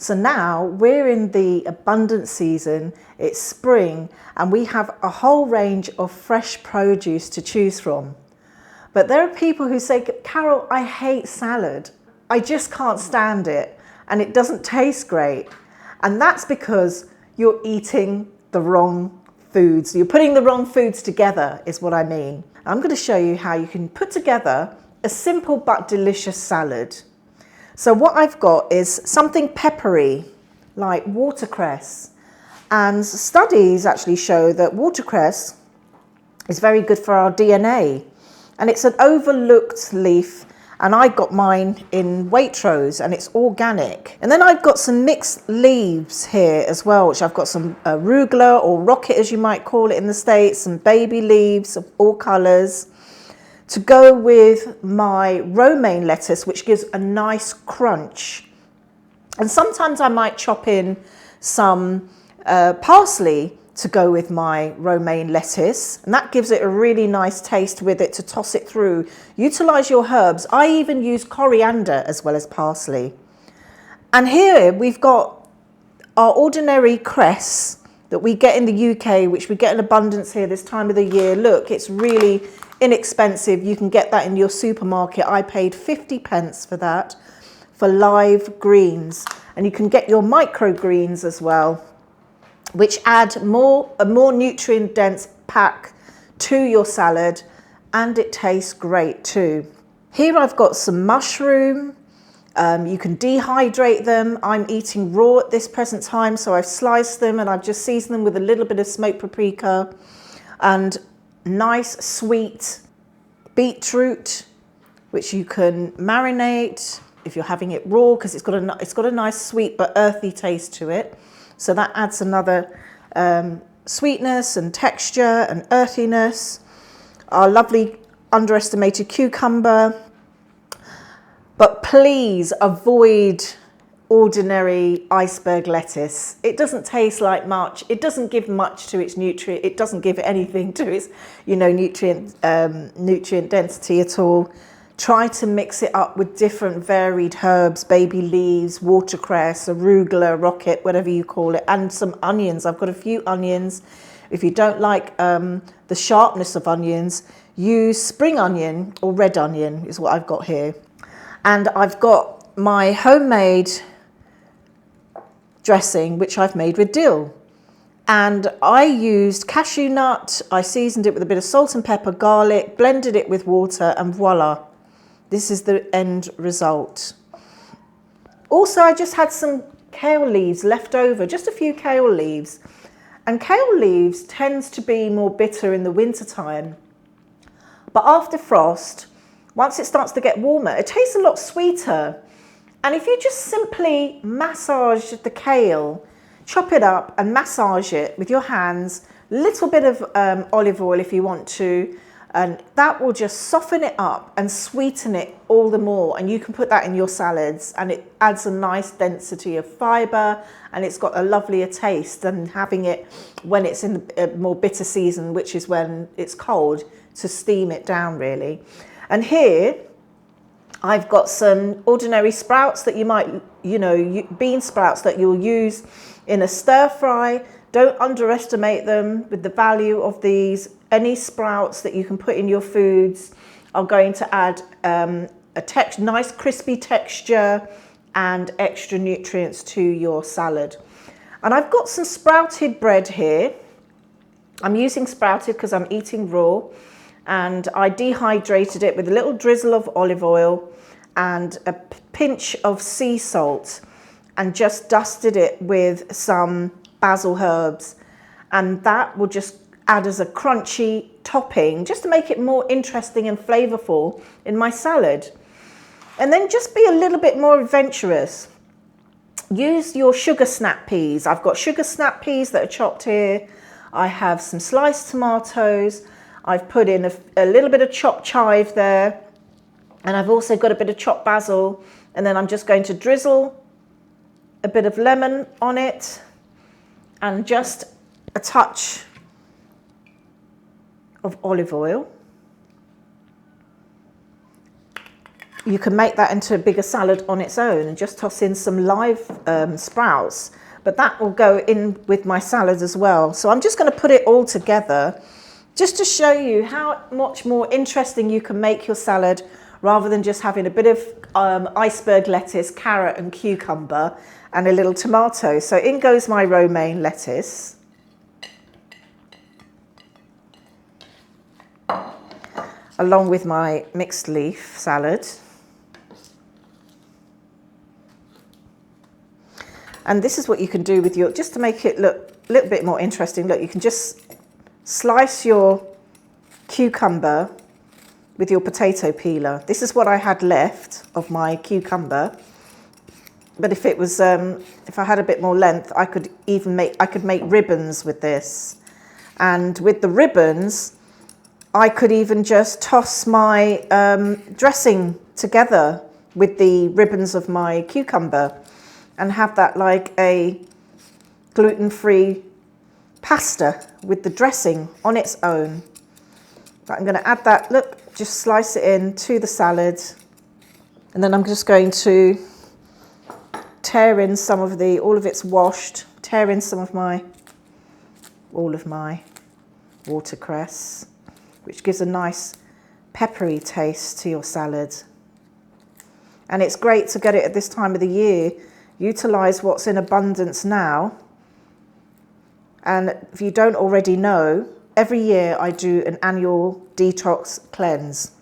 So now we're in the abundant season, it's spring, and we have a whole range of fresh produce to choose from. But there are people who say, Carol, I hate salad. I just can't stand it, and it doesn't taste great. And that's because you're eating the wrong foods. You're putting the wrong foods together is what I mean. I'm going to show you how you can put together a simple but delicious salad. So what I've got is something peppery, like watercress. And studies actually show that watercress is very good for our DNA. And it's an overlooked leaf, and I got mine in Waitrose, and it's organic. And then I've got some mixed leaves here as well, which I've got some arugula, or rocket as you might call it in the States, some baby leaves of all colours, to go with my romaine lettuce, which gives a nice crunch. And sometimes I might chop in some parsley to go with my romaine lettuce, and that gives it a really nice taste with it to toss it through. Utilise your herbs. I even use coriander as well as parsley. And here we've got our ordinary cress that we get in the UK, which we get in abundance here this time of the year. Look, it's really inexpensive. You can get that in your supermarket. I paid 50p for that, for live greens. And you can get your microgreens as well, which add a more nutrient dense pack to your salad, and it tastes great too. Here I've got some mushroom. You can dehydrate them. I'm eating raw at this present time, so I've sliced them and I've just seasoned them with a little bit of smoked paprika and nice sweet beetroot, which you can marinate if you're having it raw, because it's got a nice sweet but earthy taste to it. So that adds another sweetness and texture and earthiness. Our lovely underestimated cucumber. But please avoid ordinary iceberg lettuce. It doesn't taste like much. It doesn't give much to its nutrient. It doesn't give anything to its, nutrient density at all. Try to mix it up with different varied herbs, baby leaves, watercress, arugula, rocket, whatever you call it, and some onions. I've got a few onions. If you don't like the sharpness of onions, use spring onion or red onion is what I've got here. And I've got my homemade dressing, which I've made with dill. And I used cashew nut, I seasoned it with a bit of salt and pepper, garlic, blended it with water, and voila. This is the end result. Also, I just had some kale leaves left over, just a few kale leaves. And kale leaves tends to be more bitter in the winter time. But after frost, once it starts to get warmer, it tastes a lot sweeter. And if you just simply massage the kale, chop it up and massage it with your hands, a little bit of olive oil if you want to, and that will just soften it up and sweeten it all the more. And you can put that in your salads, and it adds a nice density of fibre, and it's got a lovelier taste than having it when it's in a more bitter season, which is when it's cold, to steam it down really. And here I've got some ordinary sprouts that you might, bean sprouts that you'll use in a stir fry. Don't underestimate them with the value of these. Any sprouts that you can put in your foods are going to add a nice crispy texture and extra nutrients to your salad. And I've got some sprouted bread here. I'm using sprouted because I'm eating raw. And I dehydrated it with a little drizzle of olive oil and a pinch of sea salt, and just dusted it with some basil herbs. And that will just add as a crunchy topping, just to make it more interesting and flavorful in my salad. And then just be a little bit more adventurous. Use your sugar snap peas. I've got sugar snap peas that are chopped here. I have some sliced tomatoes. I've put in a little bit of chopped chive there. And I've also got a bit of chopped basil. And then I'm just going to drizzle a bit of lemon on it and just a touch of olive oil. you can make that into a bigger salad on its own and just toss in some live sprouts. But that will go in with my salad as well. So I'm just going to put it all together just to show you how much more interesting you can make your salad rather than just having a bit of iceberg lettuce, carrot and cucumber and a little tomato. So in goes my romaine lettuce. Along with my mixed leaf salad. And this is what you can do with your, just to make it look a little bit more interesting. Look, you can just slice your cucumber with your potato peeler. This is what I had left of my cucumber. But if it was, if I had a bit more length, I could make ribbons with this. And with the ribbons, I could even just toss my dressing together with the ribbons of my cucumber and have that like a gluten-free pasta with the dressing on its own. But I'm going to add that, look, just slice it in to the salad. And then I'm just going to tear in some of the, all of it's washed, tear in some of my, all of my watercress, which gives a nice peppery taste to your salad. And it's great to get it at this time of the year. Utilise what's in abundance now. And if you don't already know, every year I do an annual detox cleanse.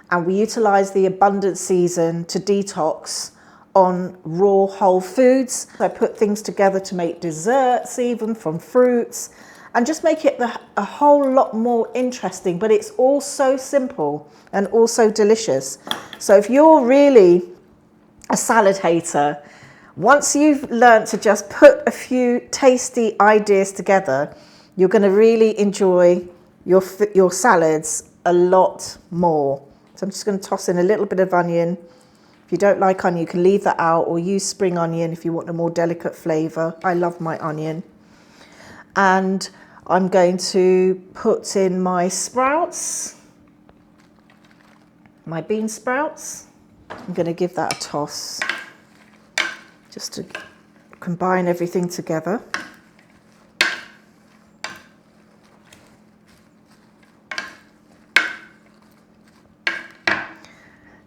And we utilise the abundant season to detox on raw whole foods. I put things together to make desserts even from fruits and just make it a whole lot more interesting, but it's all so simple and also delicious. So if you're really a salad hater, once you've learned to just put a few tasty ideas together, you're going to really enjoy your salads a lot more. So I'm just going to toss in a little bit of onion. If you don't like onion, you can leave that out or use spring onion if you want a more delicate flavour. I love my onion. And I'm going to put in my sprouts, my bean sprouts. I'm going to give that a toss just to combine everything together.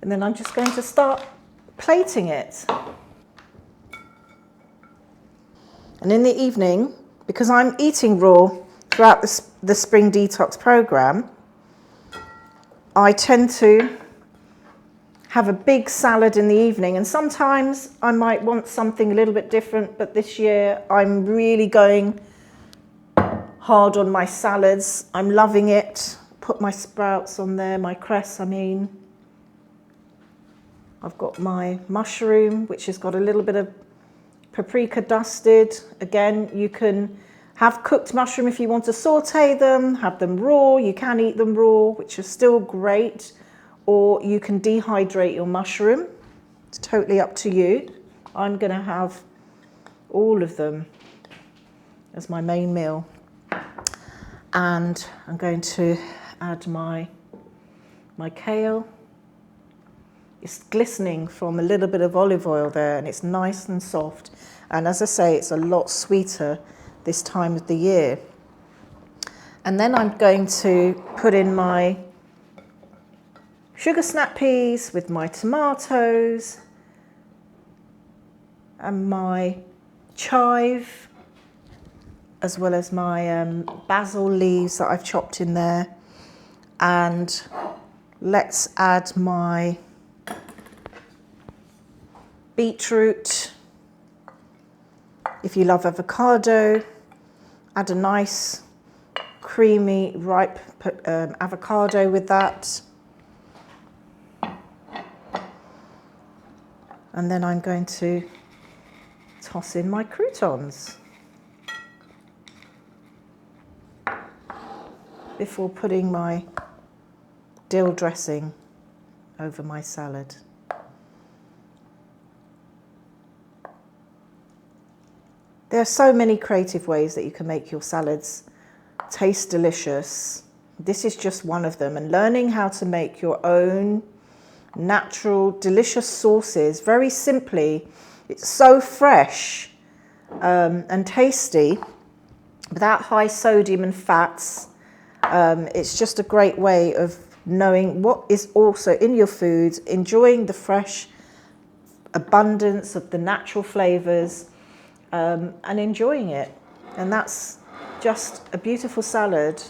And then I'm just going to start plating it. And in the evening, because I'm eating raw throughout the spring detox program, I tend to have a big salad in the evening, and sometimes I might want something a little bit different, but this year I'm really going hard on my salads. I'm loving it. Put my sprouts on there, my cress, I mean. I've got my mushroom, which has got a little bit of paprika dusted. Again, you can have cooked mushroom if you want to saute them, have them raw. You can eat them raw, which is still great. Or you can dehydrate your mushroom. It's totally up to you. I'm going to have all of them as my main meal. And I'm going to add my kale. It's glistening from a little bit of olive oil there, and it's nice and soft. And as I say, it's a lot sweeter this time of the year. And then I'm going to put in my sugar snap peas with my tomatoes and my chive, as well as my basil leaves that I've chopped in there. And let's add my beetroot. If you love avocado, add a nice creamy ripe avocado with that. And then I'm going to toss in my croutons before putting my dill dressing over my salad. There are so many creative ways that you can make your salads taste delicious. This is just one of them, and learning how to make your own natural, delicious sauces, very simply. It's so fresh and tasty, without high sodium and fats. It's just a great way of knowing what is also in your foods, enjoying the fresh abundance of the natural flavors, and enjoying it. And that's just a beautiful salad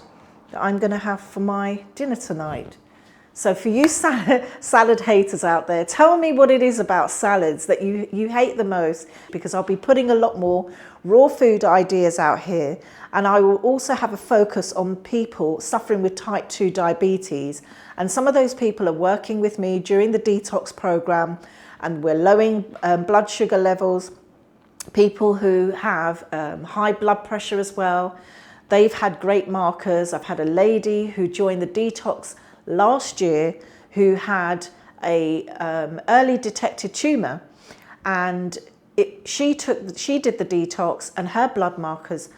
that I'm going to have for my dinner tonight. So for you salad haters out there, tell me what it is about salads that you hate the most, because I'll be putting a lot more raw food ideas out here. And I will also have a focus on people suffering with type 2 diabetes. And some of those people are working with me during the detox program, and we're lowering blood sugar levels. People who have high blood pressure as well, they've had great markers. I've had a lady who joined the detox last year who had a early detected tumour, and she did the detox, and her blood markers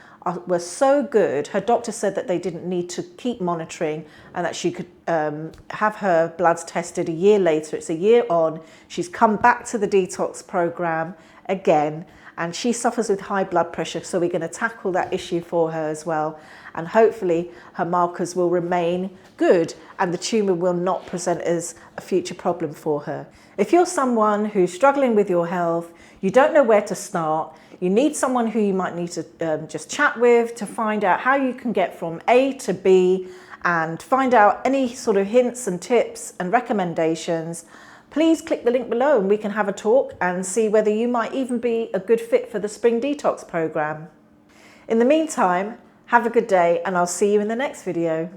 were so good. Her doctor said that they didn't need to keep monitoring, and that she could have her bloods tested a year later. It's a year on. She's come back to the detox program again, and she suffers with high blood pressure, so we're going to tackle that issue for her as well. And hopefully her markers will remain good and the tumour will not present as a future problem for her. If you're someone who's struggling with your health, you don't know where to start, you need someone who you might need to just chat with to find out how you can get from A to B and find out any sort of hints and tips and recommendations, please click the link below and we can have a talk and see whether you might even be a good fit for the Spring Detox program. In the meantime, have a good day, and I'll see you in the next video.